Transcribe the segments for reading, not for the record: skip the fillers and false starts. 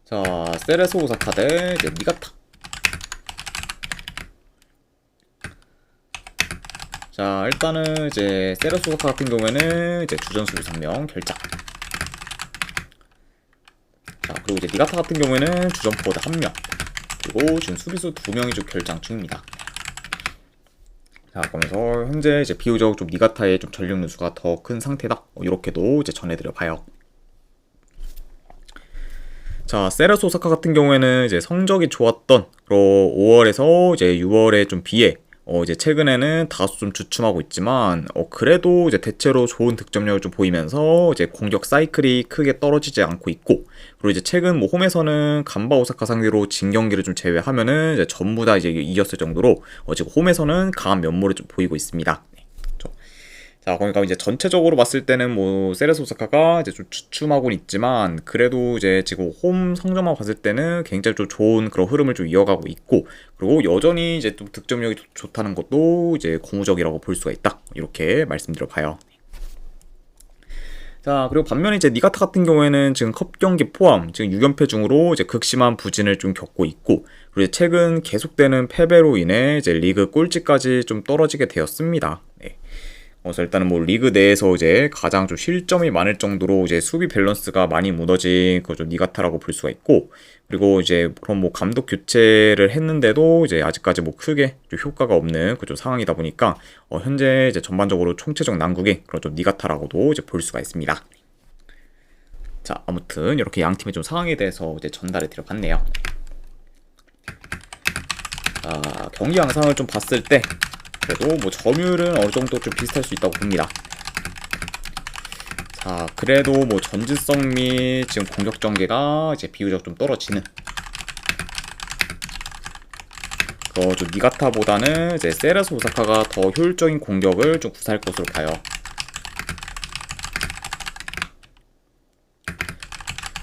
자, 세레소 오사카 대 이제 니가타. 자, 일단은 이제 세레소 오사카 같은 경우에는 이제 주전 수비 3명 결장. 자, 그리고 이제 니가타 같은 경우에는 주전 포워드 1명. 그리고 지금 수비수 2명이 좀 결장 중입니다. 자, 그러면서 현재 이제 비교적 좀 니가타의 좀 전력 누수가 더 큰 상태다. 이렇게도 이제 전해드려 봐요. 자, 세레소 오사카 같은 경우에는 이제 성적이 좋았던 5월에서 이제 6월에 좀 비해 이제 최근에는 다소 좀 주춤하고 있지만 그래도 이제 대체로 좋은 득점력을 좀 보이면서 이제 공격 사이클이 크게 떨어지지 않고 있고, 그리고 이제 최근 뭐 홈에서는 간바 오사카 상대로 진 경기를 좀 제외하면은 이제 전부 다 이제 이겼을 정도로 지금 홈에서는 강한 면모를 좀 보이고 있습니다. 자, 그러니까 이제 전체적으로 봤을 때는 뭐 세레소 오사카가 이제 좀 주춤하고는 있지만, 그래도 이제 지금 홈 성적만 봤을 때는 굉장히 좀 좋은 그런 흐름을 좀 이어가고 있고, 그리고 여전히 이제 좀 득점력이 좋다는 것도 이제 고무적이라고 볼 수가 있다. 이렇게 말씀드려 봐요. 자, 그리고 반면에 이제 니가타 같은 경우에는 지금 컵 경기 포함 지금 6연패 중으로 이제 극심한 부진을 좀 겪고 있고, 그리고 최근 계속되는 패배로 인해 이제 리그 꼴찌까지 좀 떨어지게 되었습니다. 네. 그래서 일단은 뭐 리그 내에서 이제 가장 좀 실점이 많을 정도로 이제 수비 밸런스가 많이 무너진 그좀 니가타라고 볼 수가 있고, 그리고 이제 그런 뭐 감독 교체를 했는데도 이제 아직까지 뭐 크게 좀 효과가 없는 그좀 상황이다 보니까 현재 이제 전반적으로 총체적 난국의 그런 좀 니가타라고도 이제 볼 수가 있습니다. 자, 아무튼 이렇게 양 팀의 좀 상황에 대해서 이제 전달해 드려봤네요. 자, 경기 양상을 좀 봤을 때 그래도 뭐 점유율은 어느 정도 좀 비슷할 수 있다고 봅니다. 자, 그래도 뭐 전진성 및 지금 공격 전개가 이제 비교적 좀 떨어지는 좀 니가타보다는 이제 세레소 오사카가 더 효율적인 공격을 좀 구사할 것으로 봐요.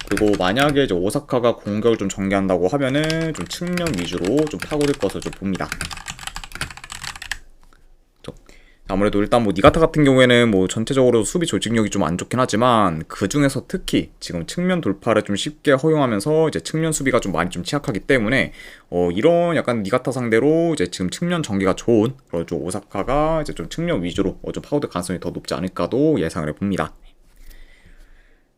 그리고 만약에 이제 오사카가 공격을 좀 전개한다고 하면은 좀 측면 위주로 좀 파고들 것을 좀 봅니다. 아무래도 일단 뭐 니가타 같은 경우에는 뭐 전체적으로 수비 조직력이 좀 안 좋긴 하지만, 그 중에서 특히 지금 측면 돌파를 좀 쉽게 허용하면서 이제 측면 수비가 좀 많이 좀 취약하기 때문에 이런 약간 니가타 상대로 이제 지금 측면 전개가 좋은 그런 좀 오사카가 이제 좀 측면 위주로 좀 파고들 가능성이 더 높지 않을까도 예상을 해봅니다.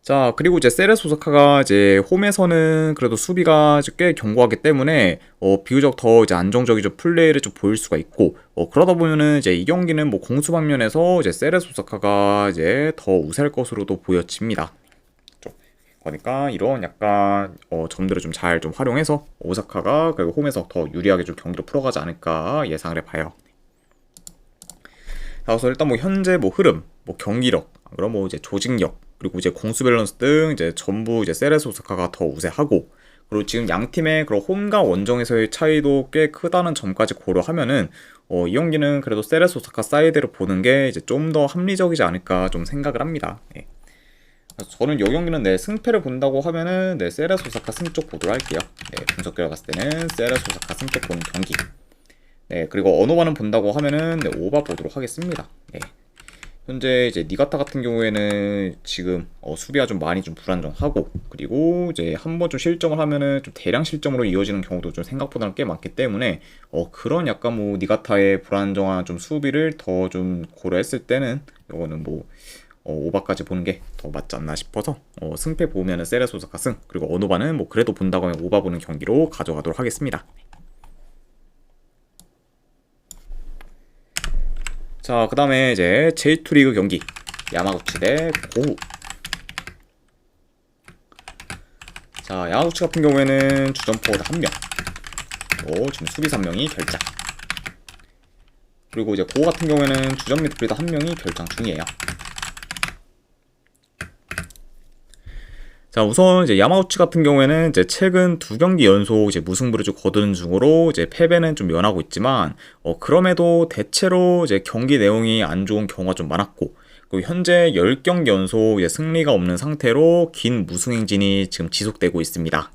자, 그리고 이제 세레소 오사카가 이제 홈에서는 그래도 수비가 꽤 견고하기 때문에 비교적 더 이제 안정적이죠 플레이를 좀 보일 수가 있고, 그러다 보면은 이제 이 경기는 뭐 공수 방면에서 이제 세레소 오사카가 이제 더 우세할 것으로도 보여집니다. 그러니까 이런 약간 점들을 좀 잘 좀 활용해서 오사카가 그리고 홈에서 더 유리하게 좀 경기를 풀어가지 않을까 예상을 해봐요. 자, 그래서 일단 뭐 현재 뭐 흐름, 뭐 경기력, 그럼 뭐 이제 조직력, 그리고 이제 공수 밸런스 등 이제 전부 이제 세레소 오사카가 더 우세하고, 그리고 지금 양 팀의 그런 홈과 원정에서의 차이도 꽤 크다는 점까지 고려하면은 이 경기는 그래도 세레소 오사카 사이드를 보는 게 이제 좀 더 합리적이지 않을까 좀 생각을 합니다. 예. 그래서 저는 이 경기는 승패를 본다고 하면은 세레소 오사카 승 쪽 보도록 할게요. 분석 결과 봤을 때는 세레소 오사카 승 쪽 보는 경기. 그리고 언어반은 본다고 하면은 오바 보도록 하겠습니다. 현재 이제 니가타 같은 경우에는 지금 수비가 좀 많이 좀 불안정하고, 그리고 이제 한번 좀 실점을 하면은 좀 대량 실점으로 이어지는 경우도 좀 생각보다는 꽤 많기 때문에 그런 약간 뭐 니가타의 불안정한 좀 수비를 더 좀 고려했을 때는 이거는 뭐 오바까지 보는 게 더 맞지 않나 싶어서 승패 보면은 세레소 오사카 승, 그리고 언어반은 뭐 그래도 본다고 하면 오바 보는 경기로 가져가도록 하겠습니다. 자, 그 다음에 이제 J2 리그 경기 야마구치 대 고우. 자, 야마구치 같은 경우에는 주전 포워드 1명, 지금 수비 3명이 결장. 그리고 이제 고우 같은 경우에는 주전 미드필더 1명이 결장 중이에요. 자, 우선 이제 야마구치 같은 경우에는 이제 최근 2경기 연속 이제 무승부를 좀 거두는 중으로 이제 패배는 좀 면하고 있지만, 그럼에도 대체로 이제 경기 내용이 안 좋은 경우가 좀 많았고, 그리고 현재 10경기 연속 이제 승리가 없는 상태로 긴 무승 행진이 지금 지속되고 있습니다.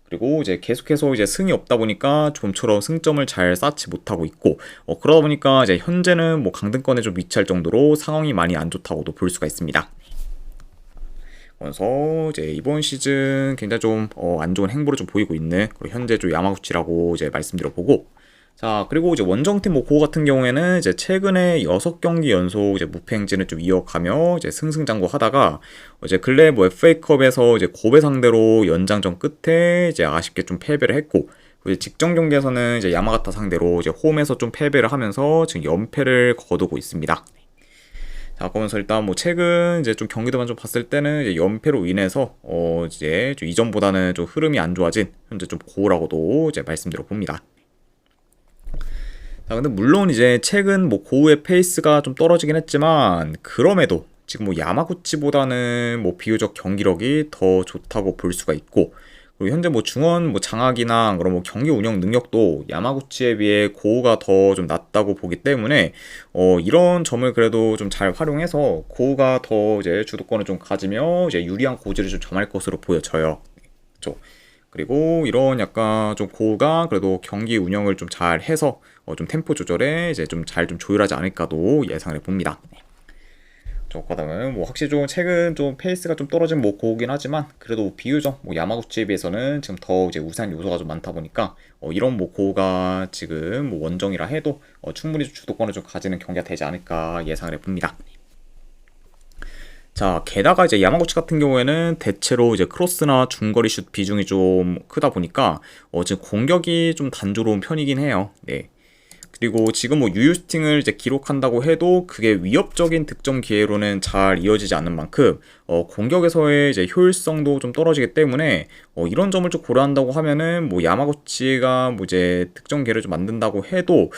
그리고 이제 계속해서 이제 승이 없다 보니까 좀처럼 승점을 잘 쌓지 못하고 있고, 그러다 보니까 이제 현재는 뭐 강등권에 좀 위치할 정도로 상황이 많이 안 좋다고도 볼 수가 있습니다. 그래서 이제 이번 시즌 굉장히 좀 안 좋은 행보를 좀 보이고 있는 그리고 현재 좀 야마구치라고 이제 말씀드려보고, 자, 그리고 이제 원정팀 뭐 고우 같은 경우에는 이제 최근에 6경기 연속 이제 무패 행진을 좀 이어가며 이제 승승장구하다가 이제 근래 뭐 FA컵에서 이제 고베 상대로 연장전 끝에 이제 아쉽게 좀 패배를 했고, 이제 직전 경기에서는 이제 야마가타 상대로 이제 홈에서 좀 패배를 하면서 지금 연패를 거두고 있습니다. 자, 그러면서 일단 뭐 최근 이제 좀 경기도만 좀 봤을 때는 이제 연패로 인해서 이제 좀 이전보다는 좀 흐름이 안 좋아진 현재 좀 고우라고도 이제 말씀드려 봅니다. 자, 근데 물론 이제 최근 뭐 고우의 페이스가 좀 떨어지긴 했지만 그럼에도 지금 뭐 야마구치보다는 뭐 비교적 경기력이 더 좋다고 볼 수가 있고, 그리고 현재 뭐 중원 뭐 장악이나 그런 뭐 경기 운영 능력도 야마구치에 비해 고우가 더 좀 낮다고 보기 때문에 이런 점을 그래도 좀 잘 활용해서 고우가 더 이제 주도권을 좀 가지며 이제 유리한 고지를 좀 점할 것으로 보여져요. 그렇죠? 그리고 이런 약간 좀 고우가 그래도 경기 운영을 좀 잘 해서 좀 템포 조절에 이제 좀 잘 좀 조율하지 않을까도 예상을 해봅니다. 그다음에 뭐 확실히 좀 최근 좀 페이스가 좀 떨어진 뭐 고우긴 하지만 그래도 비교적 뭐 야마구치에 비해서는 지금 더 이제 우세한 요소가 좀 많다 보니까 이런 뭐 고우가 지금 뭐 원정이라 해도 충분히 주도권을 좀 가지는 경기가 되지 않을까 예상을 해봅니다. 자, 게다가 이제 야마구치 같은 경우에는 대체로 이제 크로스나 중거리 슛 비중이 좀 크다 보니까 지금 공격이 좀 단조로운 편이긴 해요. 네. 그리고 지금 뭐 유효슈팅을 이제 기록한다고 해도 그게 위협적인 득점 기회로는 잘 이어지지 않는 만큼 공격에서의 이제 효율성도 좀 떨어지기 때문에 이런 점을 좀 고려한다고 하면은 뭐 야마구치가 뭐 이제 득점 기회를 좀 만든다고 해도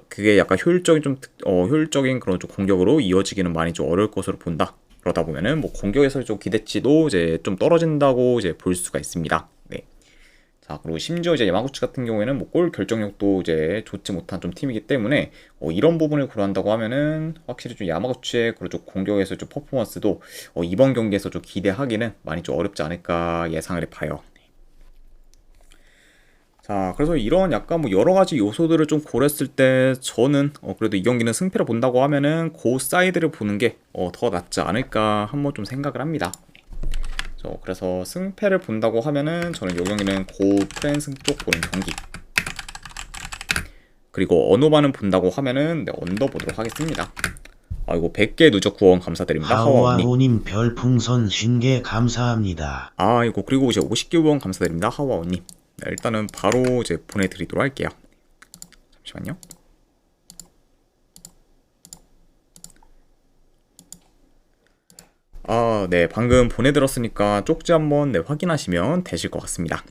그게 약간 효율적인 그런 좀 공격으로 이어지기는 많이 좀 어려울 것으로 본다. 그러다 보면은 뭐 공격에서 좀 기대치도 이제 좀 떨어진다고 이제 볼 수가 있습니다. 네. 자, 그리고 심지어 이제 야마구치 같은 경우에는 뭐 골 결정력도 이제 좋지 못한 좀 팀이기 때문에 이런 부분을 고려한다고 하면은 확실히 좀 야마구치의 그런 좀 공격에서 좀 퍼포먼스도 이번 경기에서 좀 기대하기는 많이 좀 어렵지 않을까 예상을 해봐요. 자, 그래서 이런 약간 뭐 여러 가지 요소들을 좀 고렸을 때 저는 그래도 이 경기는 승패를 본다고 하면은 그 사이드를 보는 게 더 낫지 않을까 한번 좀 생각을 합니다. 그래서 승패를 본다고 하면은 저는 이 경기는 고 프랜승 쪽 보는 경기, 그리고 언어반은 본다고 하면은 네, 언더 보도록 하겠습니다. 이거 100개 누적 구원 감사드립니다. 하와오님. 하와오님 별풍선 50개 감사합니다. 이거 그리고 이제 50개 후원 감사드립니다. 하와오님. 네, 일단은 바로 이제 보내드리도록 할게요. 잠시만요. 네, 방금 보내드렸으니까 쪽지 한번 네, 확인하시면 되실 것 같습니다.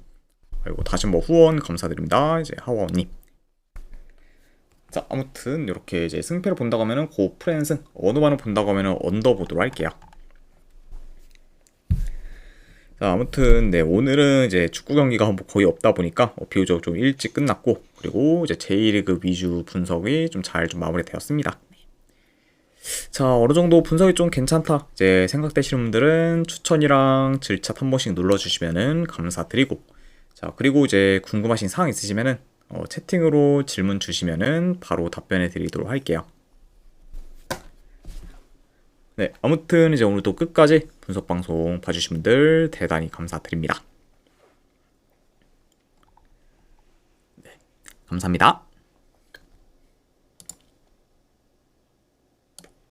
그리고 다시 한번 후원 감사드립니다. 이제 하와오님. 자, 아무튼 이렇게 이제 승패를 본다고 하면은 고 프랜승, 언어반을 본다고 하면은 언더 보도록 할게요. 자, 아무튼 네, 오늘은 이제 축구 경기가 뭐 거의 없다 보니까 비교적 좀 일찍 끝났고, 그리고 이제 J리그 위주 분석이 좀 잘 좀 마무리되었습니다. 자, 어느 정도 분석이 좀 괜찮다 이제 생각되시는 분들은 추천이랑 질차 한 번씩 눌러주시면은 감사드리고, 자, 그리고 이제 궁금하신 사항 있으시면은 채팅으로 질문 주시면은 바로 답변해 드리도록 할게요. 네, 아무튼 이제 오늘도 끝까지 분석 방송 봐주신 분들 대단히 감사드립니다. 네, 감사합니다.